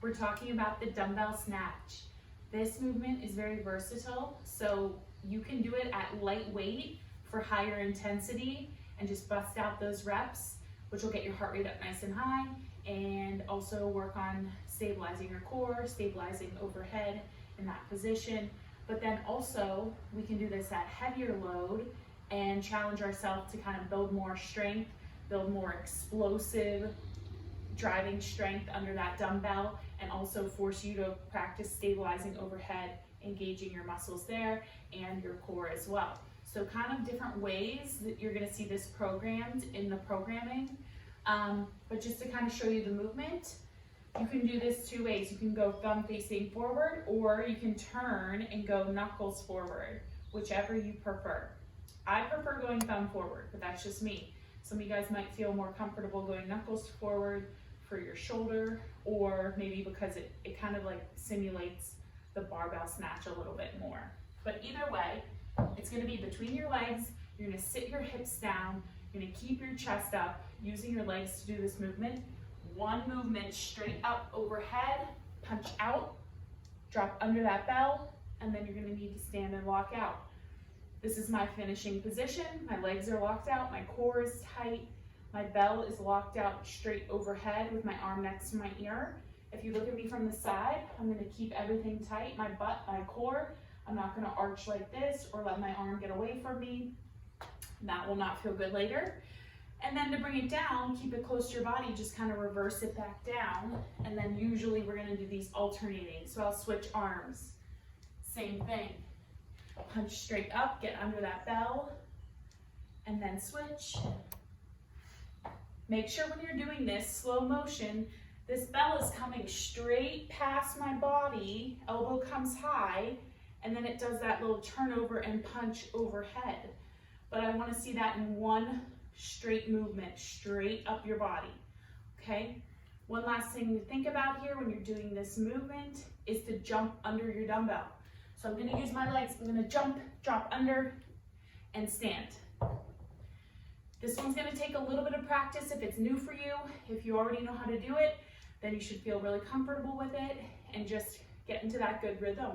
We're talking about the dumbbell snatch. This movement is very versatile, so you can do it at light weight for higher intensity and just bust out those reps, which will get your heart rate up nice and high, and also work on stabilizing your core, stabilizing overhead in that position. But then also we can do this at heavier load and challenge ourselves to kind of build more strength, build more explosive driving strength under that dumbbell, and also force you to practice stabilizing overhead, engaging your muscles there and your core as well. So kind of different ways that you're going to see this programmed in the programming. But just to kind of show you the movement, you can do this two ways. You can go thumb facing forward, or you can turn and go knuckles forward, whichever you prefer. I prefer going thumb forward, but that's just me. Some of you guys might feel more comfortable going knuckles forward for your shoulder, or maybe because it kind of like simulates the barbell snatch a little bit more. But either way, it's going to be between your legs. You're going to sit your hips down. You're going to keep your chest up, using your legs to do this movement. One movement straight up overhead, punch out, drop under that bell, and then you're going to need to stand and lock out. This is my finishing position. My legs are locked out, my core is tight, my bell is locked out straight overhead with my arm next to my ear. If you look at me from the side, I'm going to keep everything tight, my butt, my core. I'm not going to arch like this or let my arm get away from me. That will not feel good later. And then to bring it down, keep it close to your body, just kind of reverse it back down. And then usually we're going to do these alternating. So I'll switch arms. Same thing. Punch straight up, get under that bell, and then switch. Make sure when you're doing this, slow motion, this bell is coming straight past my body, elbow comes high, and then it does that little turnover and punch overhead. But I want to see that in one straight movement, straight up your body, okay? One last thing to think about here when you're doing this movement is to jump under your dumbbell. So I'm going to use my legs. I'm going to jump, drop under, and stand. This one's going to take a little bit of practice if it's new for you. If you already know how to do it, then you should feel really comfortable with it and just get into that good rhythm.